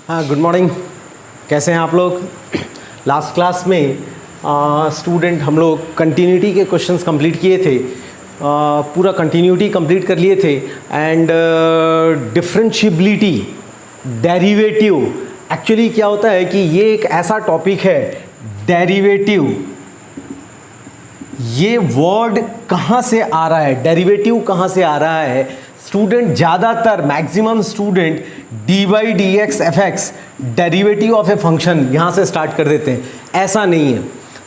हाँ, good morning. कैसे हैं आप लोग? लास्ट क्लास में स्टूडेंट हम लोग कंटिन्यूटी के क्वेश्चंस कंप्लीट किए थे, पूरा कंटिन्यूटी कंप्लीट कर लिए थे एंड डिफरेंशिएबिलिटी, डेरिवेटिव। एक्चुअली क्या होता है कि ये एक ऐसा टॉपिक है, डेरिवेटिव। ये वर्ड कहाँ से आ रहा है, डेरिवेटिव कहाँ से आ रहा है? स्टूडेंट ज़्यादातर maximum student D by D x F x derivative of a function यहाँ से स्टार्ट कर देते हैं। ऐसा नहीं है,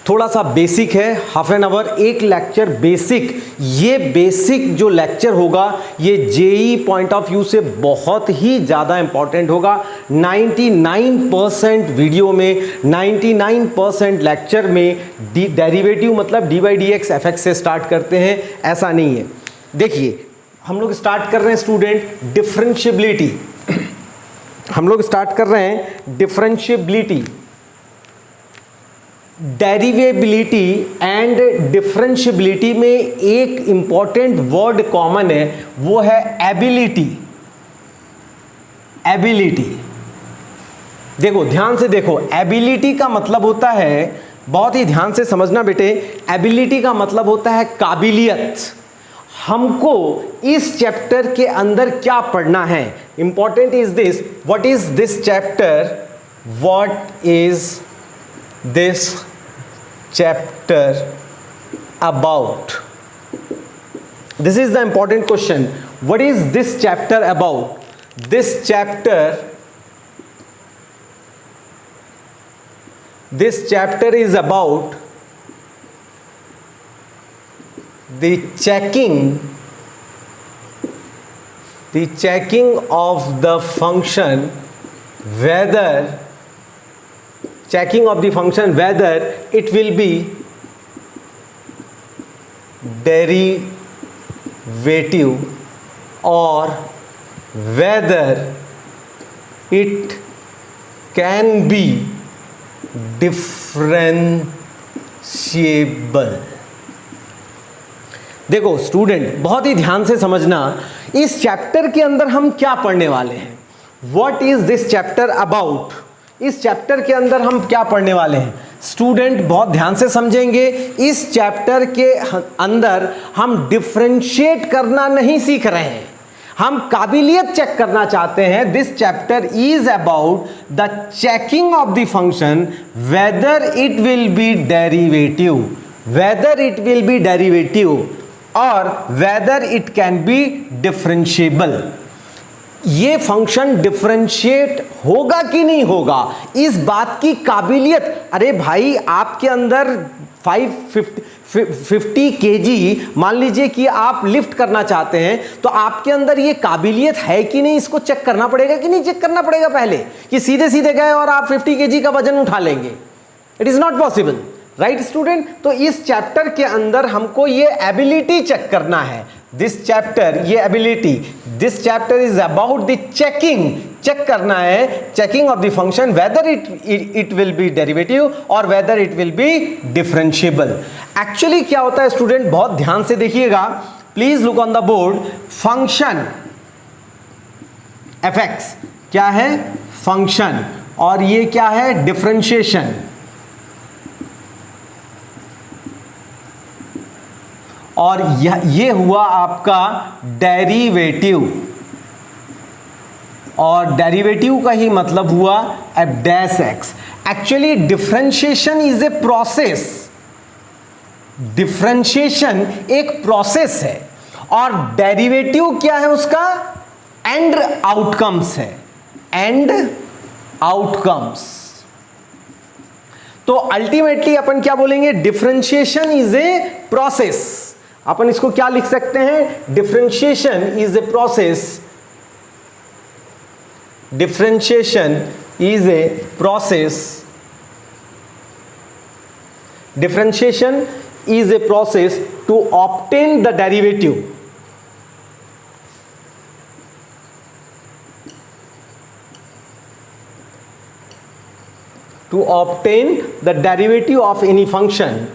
थोड़ा सा बेसिक है। हाफ एन आवर एक लेक्चर बेसिक। ये बेसिक जो लेक्चर होगा ये जेई पॉइंट ऑफ व्यू से बहुत ही ज़्यादा इंपॉर्टेंट होगा। 99% वीडियो में, 99% लेक्चर में डेरिवेटिव मतलब D by D x F x से स्टार्ट करते हैं। ऐसा नहीं है। देखिए, हम लोग स्टार्ट कर रहे हैं स्टूडेंट डिफरेंशिएबिलिटी। हम लोग स्टार्ट कर रहे हैं डिफरेंशिएबिलिटी। डेरिवेबिलिटी एंड डिफरेंशिएबिलिटी में एक इंपॉर्टेंट वर्ड कॉमन है, वो है एबिलिटी। एबिलिटी, देखो ध्यान से देखो, एबिलिटी का मतलब होता है, बहुत ही ध्यान से समझना बेटे, एबिलिटी का मतलब होता है काबिलियत। हमको इस चैप्टर के अंदर क्या पढ़ना है, important is this, what is this chapter, what is this chapter about? This is the important question, what is this chapter about? This chapter is about the checking of the function, whether it will be derivative or whether it can be differentiable। देखो student, बहुत ही ध्यान से समझना, इस chapter के अंदर हम क्या पढ़ने वाले हैं। What is this chapter about? इस चैप्टर के अंदर हम क्या पढ़ने वाले हैं? स्टूडेंट बहुत ध्यान से समझेंगे। इस चैप्टर के अंदर हम डिफरेंशिएट करना नहीं सीख रहे हैं, हम काबिलियत चेक करना चाहते हैं। This chapter is about the checking of the function whether it will be derivative और whether it can be differentiable. ये फंक्शन डिफरेंशिएट होगा कि नहीं होगा, इस बात की काबिलियत। अरे भाई, आपके अंदर 550 kg मान लीजिए कि आप लिफ्ट करना चाहते हैं, तो आपके अंदर ये काबिलियत है कि नहीं, इसको चेक करना पड़ेगा कि नहीं चेक करना पड़ेगा पहले, कि सीधे सीधे गए और आप 50 kg का वजन उठा लेंगे? It is not possible, right student? तो इस चैप्टर के अंदर हमको ये एबिलिटी चेक करना है। दिस चैप्टर, ये ability, this chapter is about the checking, check करना है, checking of the function whether it will be derivative और whether it will be differentiable. Actually क्या होता है स्टूडेंट, बहुत ध्यान से देखिएगा, please look on the board. Function F X क्या है? फंक्शन। और ये क्या है? डिफरेंशिएशन। और ये हुआ आपका डेरिवेटिव, और डेरिवेटिव का ही मतलब हुआ F dash X. Actually differentiation is a process, differentiation एक प्रोसेस है, और डेरिवेटिव क्या है उसका? एंड आउटकम्स है, एंड आउटकम्स। तो अल्टीमेटली अपन क्या बोलेंगे? Differentiation is a process. अपन इसको क्या लिख सकते हैं? Differentiation is a process, differentiation is a process, differentiation is a process to obtain the derivative, to obtain the derivative of any function,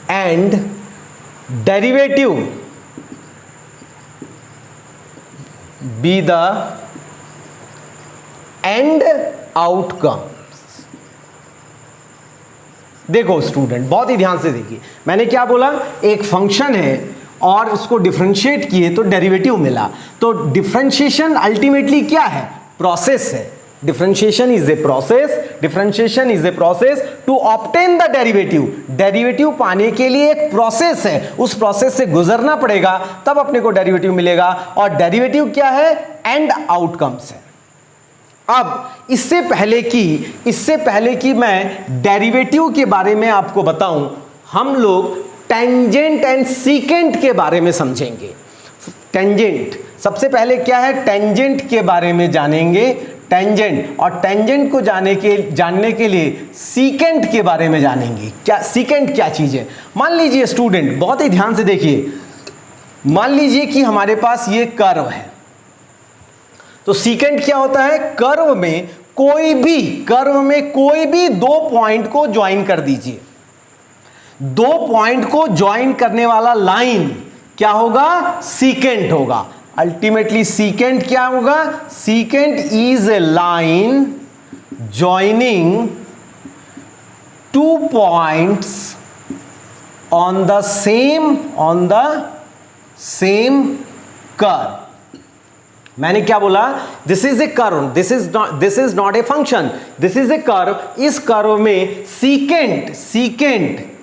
and derivative be the end outcome. देखो student, बहुत ही ध्यान से देखिए, मैंने क्या बोला, एक फंक्शन है और उसको डिफरेंशिएट किए तो डेरिवेटिव मिला। तो डिफरेंशिएशन अल्टीमेटली क्या है, प्रोसेस है। Differentiation is a process, differentiation is a process to obtain the derivative. Derivative पाने के लिए एक प्रोसेस है, उस प्रोसेस से गुजरना पड़ेगा तब अपने को डेरिवेटिव मिलेगा। और डेरिवेटिव क्या है, एंड आउटकम्स है। अब इससे पहले कि मैं डेरिवेटिव के बारे में आपको बताऊं, हम लोग टेंजेंट एंड सीकेंट के बारे में समझेंगे। टेंजेंट सबसे पहले क्या है, टेंजेंट के बारे में जानेंगे, टेंजेंट, और टेंजेंट को जानने के लिए सीकेंट के बारे में जानेंगे। क्या सीकेंट क्या चीज है। मान लीजिए स्टूडेंट, बहुत ही ध्यान से देखिए, मान लीजिए कि हमारे पास ये कर्व है, तो सीकेंट क्या होता है, कर्व में कोई भी दो पॉइंट को ज्वाइन कर दीजिए। दो पॉइंट को ज्वाइन करने वाला लाइन क्या होगा, सीकेंट होगा। अल्टीमेटली सीकेंट क्या होगा, secant is a line joining two points on the same curve. मैंने क्या बोला, this is a curve, this is not a function, this is a curve. इस कर्व में सीकेंट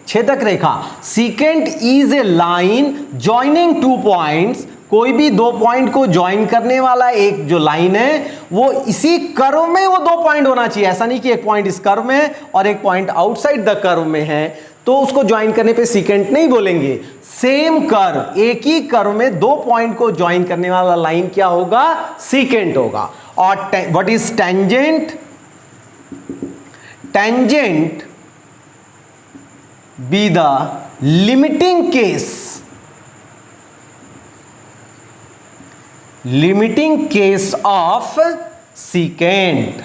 छेदक रेखा, secant is a line joining two points, कोई भी दो पॉइंट को ज्वाइन करने वाला एक जो लाइन है वो इसी कर्व में वो दो पॉइंट होना चाहिए। ऐसा नहीं कि एक पॉइंट इस कर्व में है और एक पॉइंट आउटसाइड द कर्व में है, तो उसको ज्वाइन करने पे सीकेंट नहीं बोलेंगे। सेम कर्व, एक ही कर्व में दो पॉइंट को ज्वाइन करने वाला लाइन क्या होगा, सीकेंट होगा। और what is tangent, tangent be the limiting case of secant,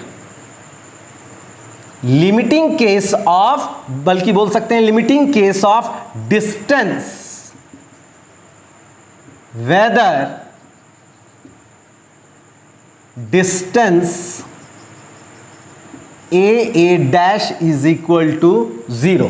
limiting case of, बल्कि बोल सकते हैं limiting case of distance, whether distance a dash is equal to 0।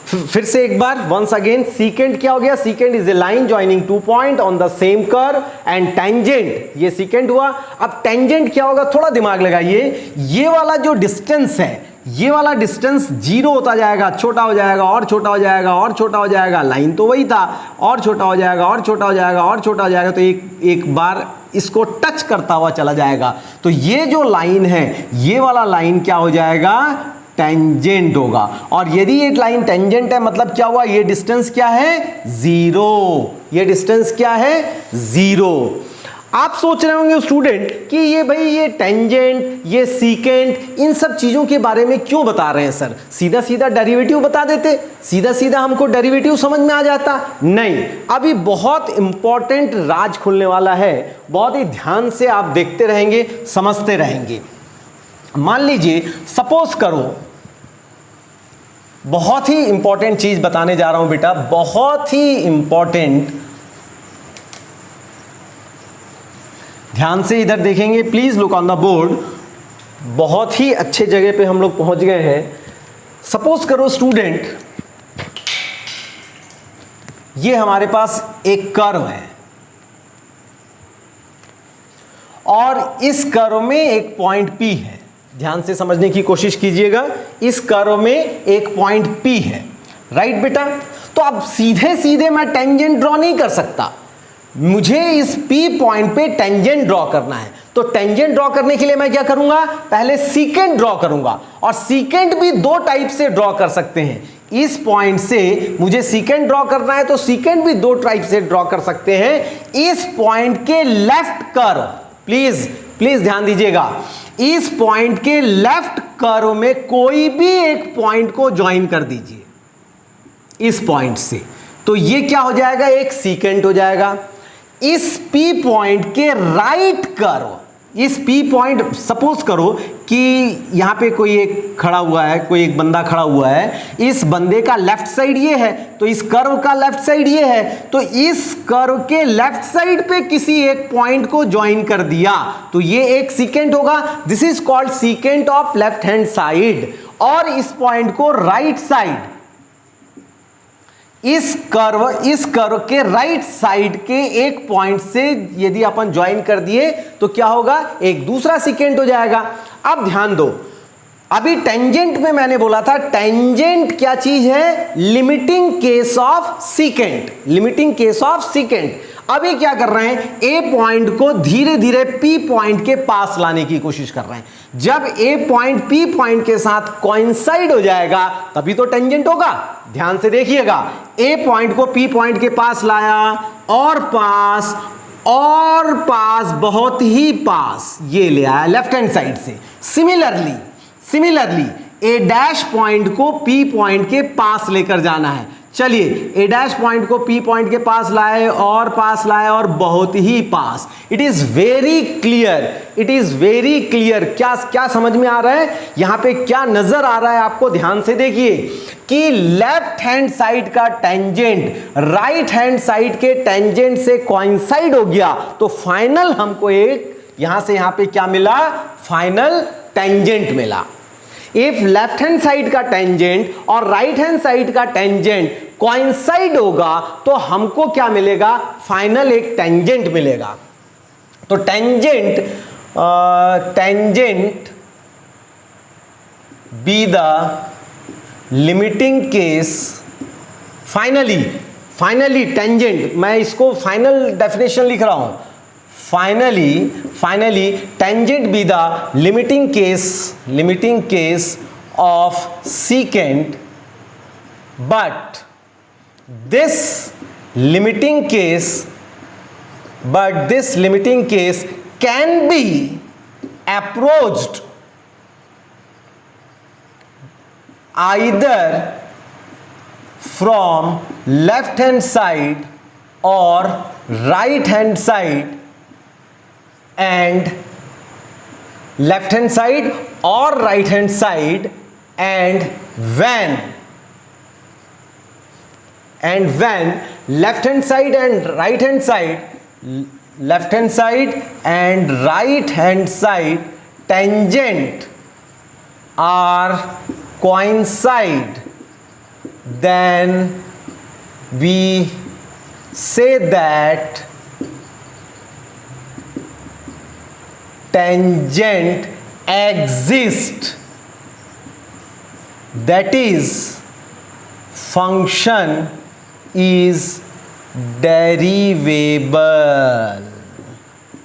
फिर से एक बार, वंस अगेन, सीकेंट क्या हो गया, secant is a line joining two point on the same curve, and tangent ये सीकेंट हुआ। अब टेंजेंट क्या होगा, थोड़ा दिमाग लगाइए, ये वाला जो डिस्टेंस है, ये वाला डिस्टेंस जीरो होता जाएगा, छोटा हो जाएगा और छोटा हो जाएगा और छोटा हो जाएगा, लाइन तो वही था, और छोटा हो जाएगा और छोटा हो जाएगा और छोटा हो जाएगा, तो एक बार इसको टच करता हुआ चला जाएगा। तो ये जो लाइन है, ये वाला लाइन क्या हो जाएगा, टेंजेंट होगा। और यदि ये लाइन टेंजेंट है मतलब क्या हुआ, ये डिस्टेंस क्या है, जीरो, ये डिस्टेंस क्या है, जीरो। आप सोच रहे होंगे स्टूडेंट कि ये भाई ये टेंजेंट, ये सीकेंट, इन सब चीजों के बारे में क्यों बता रहे हैं सर, सीधा सीधा डेरिवेटिव बता देते, सीधा सीधा हमको डेरिवेटिव समझ में आ जाता। नहीं, अभी बहुत इंपॉर्टेंट राज खुलने वाला है, बहुत ही ध्यान से आप देखते रहेंगे, समझते रहेंगे। मान लीजिए, सपोज करो, बहुत ही इंपॉर्टेंट चीज बताने जा रहा हूं बेटा, बहुत ही इंपॉर्टेंट, ध्यान से इधर देखेंगे, please look on the board. बहुत ही अच्छे जगह पे हम लोग पहुंच गए हैं। सपोज करो स्टूडेंट, ये हमारे पास एक कर्व है और इस कर्व में एक पॉइंट P है। ध्यान से समझने की कोशिश कीजिएगा, इस कर्व में एक पॉइंट P है, राइट बेटा। तो अब सीधे सीधे मैं टेंजेंट ड्रॉ नहीं कर सकता, मुझे इस P पॉइंट पे टेंजेंट ड्रॉ करना है। तो टेंजेंट ड्रॉ करने के लिए मैं क्या करूंगा, पहले सीकेंट ड्रॉ करूंगा। और सीकेंट भी दो टाइप से ड्रॉ कर सकते हैं। इस पॉइंट से मुझे सीकेंट ड्रॉ करना है तो सीकेंट भी दो टाइप से ड्रॉ कर सकते हैं। इस पॉइंट के लेफ्ट कर्व, प्लीज ध्यान दीजिएगा, इस पॉइंट के लेफ्ट कर्व में कोई भी एक पॉइंट को ज्वाइन कर दीजिए इस पॉइंट से, तो ये क्या हो जाएगा, एक सीकेंट हो जाएगा। इस P पॉइंट के राइट कर्व, इस P पॉइंट, सपोज करो कि यहाँ पे कोई एक खड़ा हुआ है, कोई एक बंदा खड़ा हुआ है, इस बंदे का लेफ्ट साइड ये है, तो इस कर्व का लेफ्ट साइड ये है, तो इस कर्व के लेफ्ट साइड पे किसी एक पॉइंट को ज्वाइन कर दिया तो ये एक सीकेंट होगा। This is called secant of left hand side. और इस पॉइंट को राइट साइड, इस कर्व के राइट साइड के एक पॉइंट से यदि अपन ज्वाइन कर दिए तो क्या होगा, एक दूसरा सीकेंट हो जाएगा। अब ध्यान दो, अभी टेंजेंट में मैंने बोला था, टेंजेंट क्या चीज है, limiting case of secant, limiting case of secant. अभी क्या कर रहे हैं, ए पॉइंट को धीरे धीरे पी पॉइंट के पास लाने की कोशिश कर रहे हैं। जब ए पॉइंट पी पॉइंट के साथ कोइंसाइड हो जाएगा तभी तो टेंजेंट होगा। ध्यान से देखिएगा, ए पॉइंट को पी पॉइंट के पास लाया और पास बहुत ही पास ये ले आया लेफ्ट हैंड साइड से। सिमिलरली ए डैश पॉइंट को पी पॉइंट के पास लेकर जाना है। चलिए, ए डैश पॉइंट को पी पॉइंट के पास लाए और बहुत ही पास। इट इज वेरी क्लियर, क्या समझ में आ रहा है, यहां पे क्या नजर आ रहा है आपको, ध्यान से देखिए कि लेफ्ट हैंड साइड का टेंजेंट राइट हैंड साइड के टेंजेंट से कोइंसाइड हो गया तो फाइनल हमको एक यहां से यहां पे क्या मिला, फाइनल टेंजेंट मिला। इफ लेफ्ट हैंड साइड का टेंजेंट और राइट हैंड साइड का टेंजेंट कोइंसाइड होगा तो हमको क्या मिलेगा, फाइनल एक टेंजेंट मिलेगा। तो tangent be the limiting case, finally tangent, मैं इसको फाइनल डेफिनेशन लिख रहा हूं, finally tangent be the limiting case of secant, but this limiting case can be approached either from left hand side or right hand side, and left hand side or right hand side, and when left hand side and right hand side tangent are coincide, then we say that tangent exists, that is function is derivable।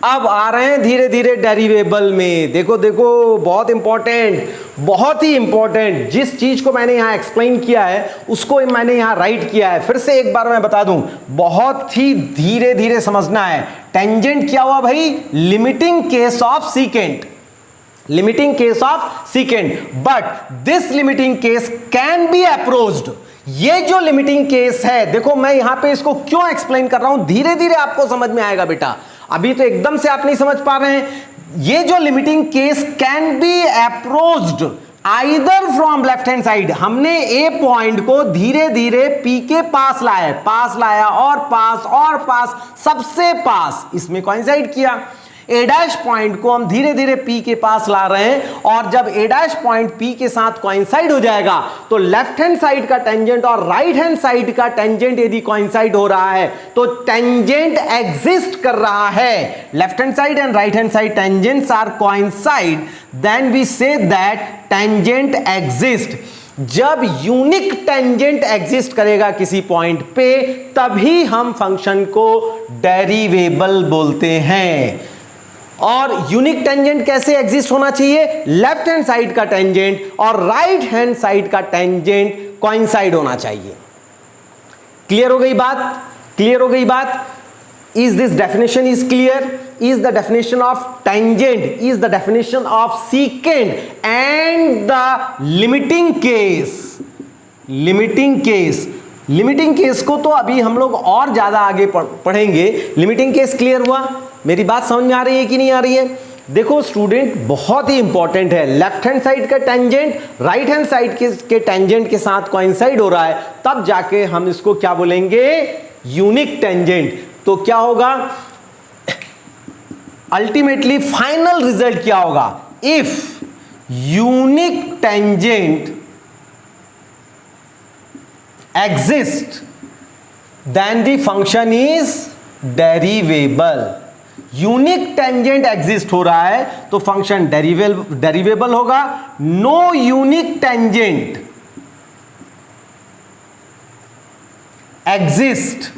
अब आ रहे हैं धीरे धीरे डेरिवेबल में। देखो बहुत ही important जिस चीज को मैंने यहां एक्सप्लेन किया है उसको मैंने यहां राइट किया है। फिर से एक बार मैं बता दूं, बहुत ही धीरे धीरे समझना है। टेंजेंट क्या हुआ भाई, limiting case of secant, but this limiting case can be approached. ये जो लिमिटिंग केस है, देखो मैं यहां पे इसको क्यों एक्सप्लेन कर रहा हूं, धीरे धीरे आपको समझ में आएगा बेटा, अभी तो एकदम से आप नहीं समझ पा रहे हैं। ये जो limiting case can be approached either from left hand side, हमने ए पॉइंट को धीरे धीरे पी के पास लाया और पास सबसे पास इसमें कोइंसाइड किया। ए डैश पॉइंट को हम धीरे धीरे पी के पास ला रहे हैं और जब ए डैश पॉइंट पी के साथ कोइंसाइड हो जाएगा तो लेफ्ट हैंड साइड का टेंजेंट और राइट हैंड साइड का टेंजेंट यदि कोइंसाइड हो रहा है तो टेंजेंट एग्जिस्ट कर रहा है। Left hand side and right hand side tangents are coincide, then we say that tangent exist. जब यूनिक टेंजेंट एग्जिस्ट करेगा किसी पॉइंट पे तभी हम फंक्शन को डेरिवेबल बोलते हैं। और यूनिक टेंजेंट कैसे एग्जिस्ट होना चाहिए, लेफ्ट हैंड साइड का टेंजेंट और राइट हैंड साइड का टेंजेंट कोइंसाइड होना चाहिए। क्लियर हो गई बात? Is this definition is clear? Is the definition of tangent, is the definition of secant, and the limiting case को तो अभी हम लोग और ज्यादा आगे पढ़ेंगे। लिमिटिंग केस क्लियर हुआ? मेरी बात समझ में आ रही है कि नहीं आ रही है? देखो स्टूडेंट, बहुत ही इंपॉर्टेंट है, लेफ्ट हैंड साइड का टेंजेंट राइट हैंड साइड के टेंजेंट के साथ कोइंसाइड हो रहा है, तब जाके हम इसको क्या बोलेंगे, यूनिक टेंजेंट। तो क्या होगा अल्टीमेटली, फाइनल रिजल्ट क्या होगा, if unique tangent exist then the function is derivable. Unique tangent exist हो रहा है तो फंक्शन डेरिवेबल होगा। No unique tangent exist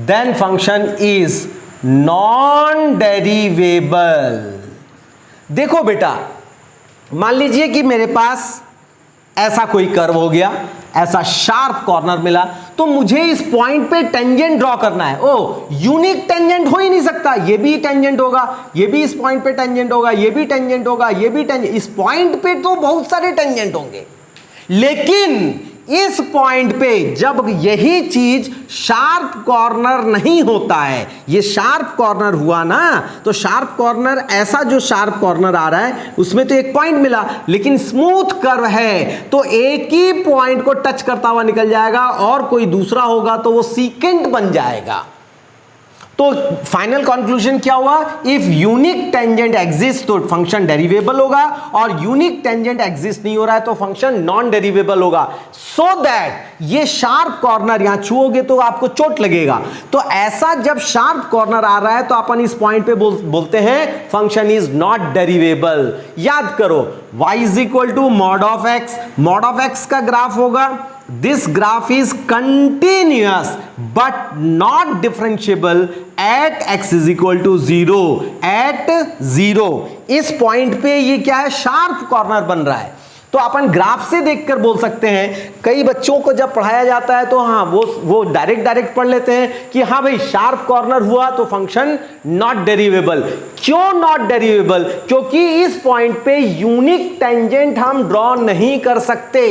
then function is non derivable. देखो बेटा, मान लीजिए कि मेरे पास ऐसा कोई कर्व हो गया, ऐसा शार्प कॉर्नर मिला, तो मुझे इस पॉइंट पे टेंजेंट ड्रॉ करना है। ओ, यूनिक टेंजेंट हो ही नहीं सकता, ये भी टेंजेंट होगा, ये भी इस पॉइंट पे टेंजेंट होगा, ये भी टेंजेंट होगा, ये भी टेंजेंट, इस पॉइंट पे तो बहुत सारे टेंजेंट होंगे। लेकिन इस पॉइंट पे जब यही चीज शार्प कॉर्नर नहीं होता है, ये शार्प कॉर्नर हुआ ना, तो शार्प कॉर्नर, ऐसा जो शार्प कॉर्नर आ रहा है उसमें तो एक पॉइंट मिला, लेकिन स्मूथ कर्व है तो एक ही पॉइंट को टच करता हुआ निकल जाएगा, और कोई दूसरा होगा तो वो सीकेंट बन जाएगा। तो फाइनल कंक्लूजन क्या हुआ, इफ यूनिक टेंजेंट एग्जिस्ट तो फंक्शन डेरिवेबल होगा, और यूनिक टेंजेंट एग्जिस्ट नहीं हो रहा है तो फंक्शन नॉन डेरिवेबल होगा। सो दैट ये शार्प कॉर्नर यहां छुओगे तो आपको चोट लगेगा, तो ऐसा जब शार्प कॉर्नर आ रहा है तो अपन इस पॉइंट पे बोलते हैं फंक्शन इज नॉट डेरिवेबल। याद करो, y is equal to mod of x, mod of x का ग्राफ होगा, this graph is continuous but not differentiable at x is equal to 0, at 0। इस पॉइंट पे ये क्या है, शार्प कॉर्नर बन रहा है। तो अपन ग्राफ से देखकर बोल सकते हैं, कई बच्चों को जब पढ़ाया जाता है तो हाँ वो डायरेक्ट पढ़ लेते हैं कि हाँ भाई शार्प कॉर्नर हुआ तो फंक्शन नॉट डेरिवेबल। क्यों नॉट डेरिवेबल, क्योंकि इस पॉइंट पे यूनिक टेंजेंट हम ड्रॉ नहीं कर सकते।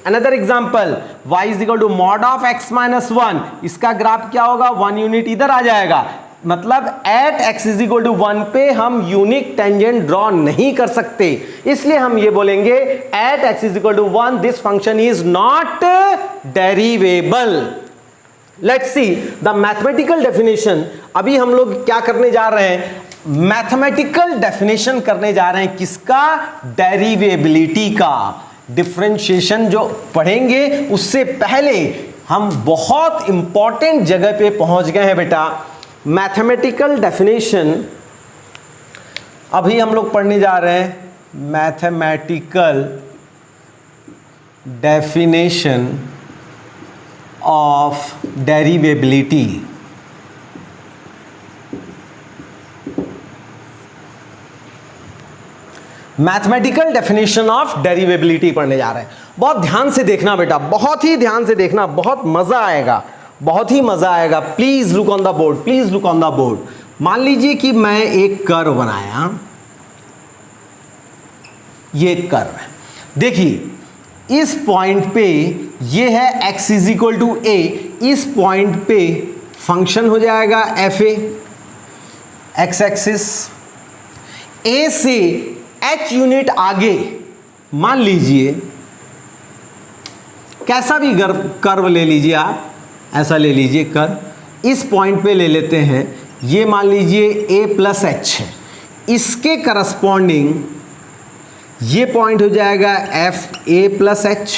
Another example, y is equal to mod of x minus 1, इसका ग्राफ क्या होगा, 1 यूनिट इधर आ जाएगा, मतलब at x is equal to 1 पे हम यूनिक टेंजेंट ड्रॉ नहीं कर सकते, इसलिए हम ये बोलेंगे at x is equal to 1 this function is not derivable. Let's see the mathematical definition. अभी हम लोग क्या करने जा रहे हैं, मैथमेटिकल डेफिनेशन करने जा रहे हैं, किसका, डेरिवेबिलिटी का। डिफरेंशिएशन जो पढ़ेंगे उससे पहले हम बहुत इंपॉर्टेंट जगह पे पहुंच गए हैं बेटा। मैथमेटिकल डेफिनेशन अभी हम लोग पढ़ने जा रहे हैं, mathematical definition of derivability. Mathematical definition of derivability पढ़ने जा रहे हैं। बहुत ध्यान से देखना बेटा, बहुत ही ध्यान से देखना, बहुत मजा आएगा, बहुत ही मजा आएगा। Please look on the board, please look on the board. मान लीजिए कि मैं एक कर्व बनाया, ये कर्व है, देखिए इस पॉइंट पे ये है x is equal to a, इस पॉइंट पे फंक्शन हो जाएगा f a, x axis, a से h यूनिट आगे मान लीजिए कैसा भी कर्व ले लीजिए आप, ऐसा ले लीजिए कर्व, इस पॉइंट पे ले लेते हैं, ये मान लीजिए a प्लस एच है, इसके करस्पॉन्डिंग ये पॉइंट हो जाएगा f A plus H.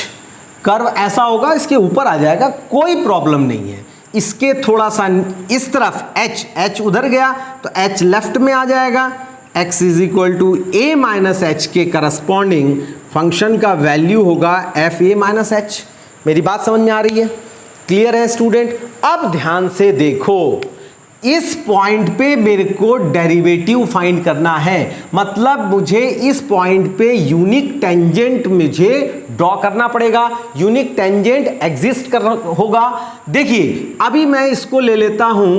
Curve ऐसा होगा, इसके ऊपर आ जाएगा, कोई प्रॉब्लम नहीं है। इसके थोड़ा सा इस तरफ h उधर गया तो h लेफ्ट में आ जाएगा, x is equal to a minus h के करस्पॉन्डिंग फंक्शन का वैल्यू होगा एफ ए माइनस एच। मेरी बात समझ में आ रही है, क्लियर है स्टूडेंट? अब ध्यान से देखो, इस पॉइंट पे मेरे को डेरिवेटिव फाइंड करना है, मतलब मुझे इस पॉइंट पे यूनिक टेंजेंट मुझे ड्रॉ करना पड़ेगा, यूनिक टेंजेंट एग्जिस्ट करना होगा। देखिए अभी मैं इसको ले लेता हूं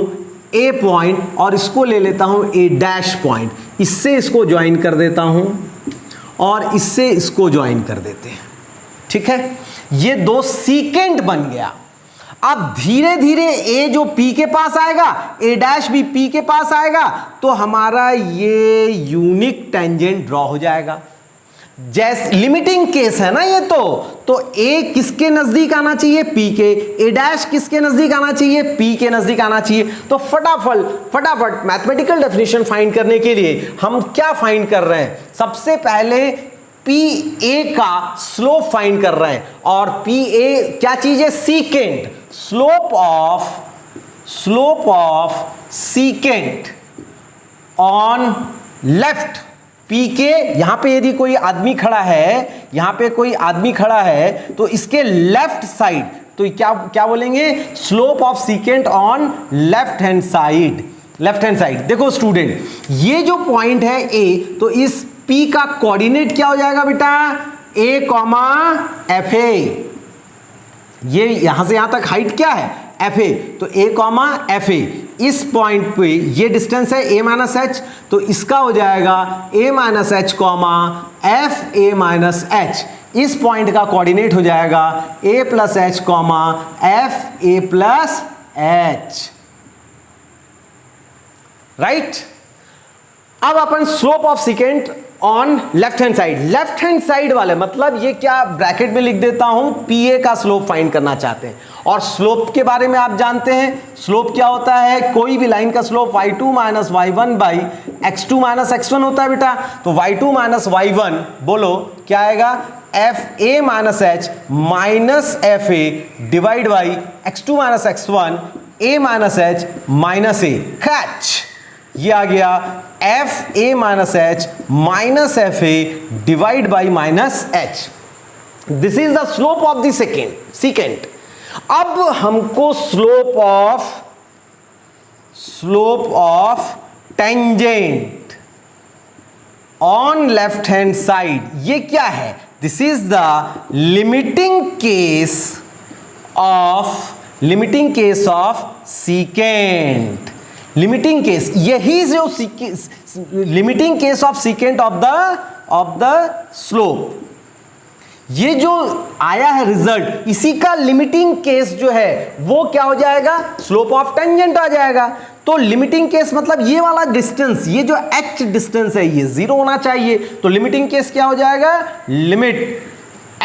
ए पॉइंट और इसको ले लेता हूं ए डैश पॉइंट, इससे इसको ज्वाइन कर देता हूं और इससे इसको ज्वाइन कर देते हैं, ठीक है? ये दो सीकेंट बन गया। अब धीरे धीरे ए जो पी के पास आएगा, ए डैश भी पी के पास आएगा, तो हमारा ये यूनिक टेंजेंट ड्रॉ हो जाएगा। जैसे लिमिटिंग केस है ना ये, तो ए किसके नजदीक आना चाहिए, पी के, ए डैश किसके नजदीक आना चाहिए, पी के नजदीक आना चाहिए। तो फटाफट मैथमेटिकल डेफिनेशन फाइंड करने के लिए हम क्या फाइंड कर रहे हैं, सबसे पहले पी ए का स्लोप फाइंड कर रहे हैं। और पी ए क्या चीज है, secant, slope of secant on left P के। यहां पे यदि कोई आदमी खड़ा है, यहां पे कोई आदमी खड़ा है, तो इसके लेफ्ट साइड, तो क्या बोलेंगे, slope of secant on left hand side. Left hand side देखो स्टूडेंट, ये जो पॉइंट है ए, तो इस P का कोऑर्डिनेट क्या हो जाएगा बेटा, A कॉमा एफ ए। ये यहां से यहां तक हाइट क्या है, एफ ए, तो A कॉमा एफ ए। इस पॉइंट पे ये डिस्टेंस है A माइनस एच, तो इसका हो जाएगा A minus H comma F A minus H. इस पॉइंट का कोऑर्डिनेट हो जाएगा A plus H comma F A plus H, right. अब अपन slope of secant on left hand side वाले, मतलब ये क्या ब्रैकेट में लिख देता हूं, पी ए का स्लोप फाइंड करना चाहते हैं। और स्लोप के बारे में आप जानते हैं, स्लोप क्या होता है, कोई भी लाइन का slope y2 minus y1 by x2 minus x1 होता है बेटा। तो y2 माइनस y1 बोलो क्या आएगा, F A minus h minus F A divide by x2 minus x1 a minus h minus A, catch, ये आ गया F A minus h minus F A divide by minus H. This is the slope of the secant. अब हमको slope of tangent on left hand side, ये क्या है, this is the limiting case of secant. Limiting case, यही जो limiting case of secant of the slope, ये जो आया है रिजल्ट, इसी का लिमिटिंग केस जो है वो क्या हो जाएगा, स्लोप ऑफ टेंजेंट आ जाएगा। तो लिमिटिंग केस मतलब ये वाला डिस्टेंस, ये जो h डिस्टेंस है ये 0 होना चाहिए। तो लिमिटिंग केस क्या हो जाएगा, लिमिट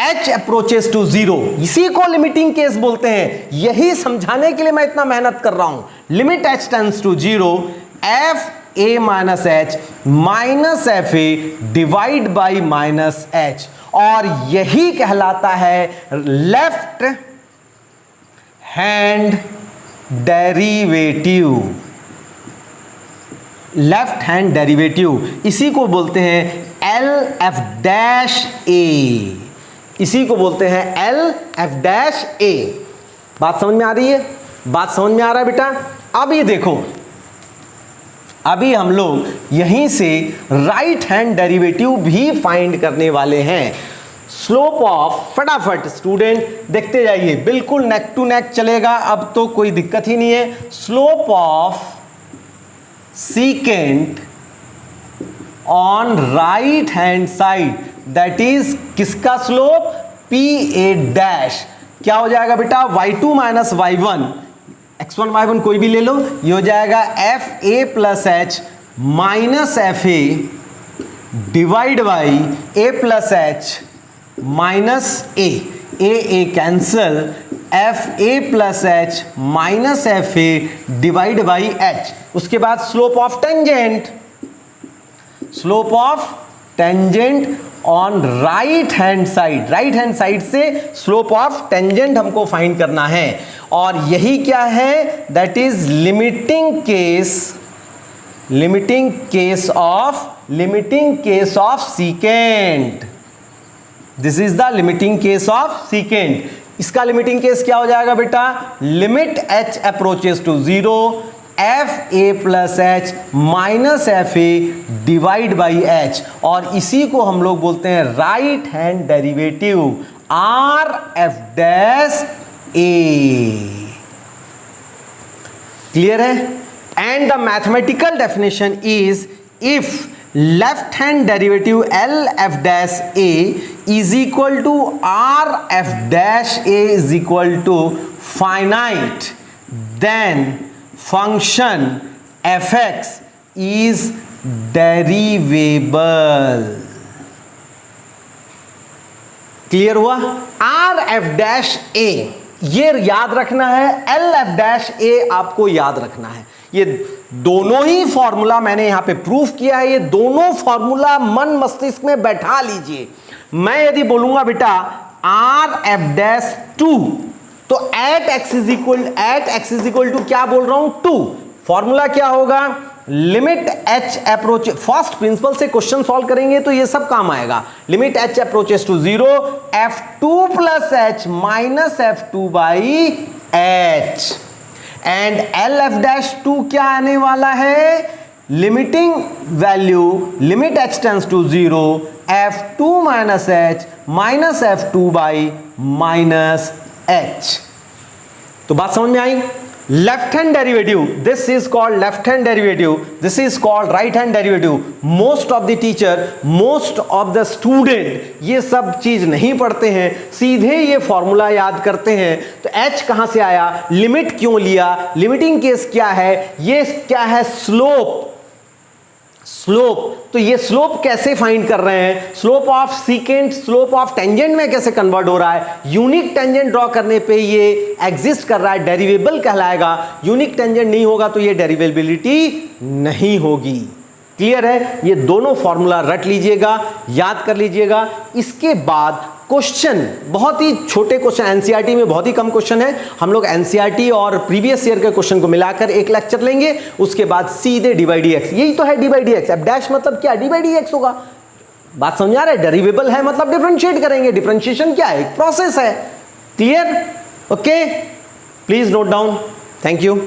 h अप्रोचेस टू 0, इसी को लिमिटिंग केस बोलते हैं। यही समझाने के लिए मैं इतना मेहनत कर रहा हूं। Limit h tends to 0, F A minus h minus F A divide by minus h, और यही कहलाता है left hand derivative. Left hand derivative इसी को बोलते हैं एल एफ डैश ए, इसी को बोलते हैं एल एफ डैश ए। बात समझ में आ रही है, बात समझ में आ रहा है बेटा। अब ये देखो, अभी हम लोग यहीं से राइट हैंड डेरिवेटिव भी फाइंड करने वाले हैं। स्लोप ऑफ, फटाफट स्टूडेंट देखते जाइए, बिल्कुल नेक टू नेक चलेगा, अब तो कोई दिक्कत ही नहीं है। Slope of secant on right hand side, that is किसका स्लोप, पी ए डैश, क्या हो जाएगा बेटा, y2 minus y1, x1 y1 कोई भी ले लो, ये हो जाएगा f A plus H minus F A divide by A plus H minus A, A cancel, F A plus H minus F A divide by H. उसके बाद slope of tangent, slope of tangent on right hand side, right hand side से slope of tangent हमको find करना है। और यही क्या है, that is limiting case of secant. This is the limiting case of secant. इसका लिमिटिंग केस क्या हो जाएगा बेटा, limit h approaches to 0, F A plus H minus F A divide by H, और इसी को हम लोग बोलते हैं right hand derivative, R F dash A. Clear है? And the mathematical definition is, if left hand derivative L F dash A is equal to R F dash A is equal to finite, then function F X is derivable. Clear हुआ? Are F dash ए ये याद रखना है, L F dash ए आपको याद रखना है। ये दोनों ही फॉर्मूला मैंने यहां पे प्रूफ किया है, ये दोनों फॉर्मूला मन मस्तिष्क में बैठा लीजिए। मैं यदि बोलूंगा बेटा आर एफ डैश 2, तो at x is equal to क्या बोल रहा हूं 2, फॉर्मूला क्या होगा limit h approach, first principle से क्वेश्चन सॉल्व करेंगे तो ये सब काम आएगा। Limit h approaches to 0 f2 plus H minus f2 by h, and L F dash 2 क्या आने वाला है, limiting value limit h tends to 0 f2 minus h minus f2 by minus h. तो बात समझ में आई? Left hand derivative, this is called left hand derivative, this is called right hand derivative. Most of the teacher, most of the student ये सब चीज नहीं पढ़ते हैं, सीधे ये फॉर्मूला याद करते हैं। तो h कहां से आया, लिमिट क्यों लिया, लिमिटिंग केस क्या है, ये क्या है स्लोप, स्लोप। तो ये स्लोप कैसे फाइंड कर रहे हैं, slope of secant slope of tangent में कैसे कन्वर्ट हो रहा है, यूनिक टेंजेंट ड्रॉ करने पे ये एग्जिस्ट कर रहा है, डेरिवेबल कहलाएगा। यूनिक टेंजेंट नहीं होगा तो ये डेरिवेबिलिटी नहीं होगी। क्लियर है? ये दोनों फॉर्मूला रट लीजिएगा, याद कर लीजिएगा। इसके बाद क्वेश्चन बहुत ही छोटे क्वेश्चन, एनसीईआरटी में बहुत ही कम क्वेश्चन है। हम लोग एनसीईआरटी और प्रीवियस ईयर के क्वेश्चन को मिलाकर एक लेक्चर लेंगे, उसके बाद सीधे डी बाई डी एक्स, यही तो है डी बाई डी एक्स। अब डैश मतलब क्या, डी बाई डी एक्स होगा। बात समझ आ रहा है? डेरिवेबल है मतलब डिफरेंशिएट करेंगे, डिफरेंशिएशन क्या है, एक प्रोसेस है। Clear? Okay, please note down. Thank you.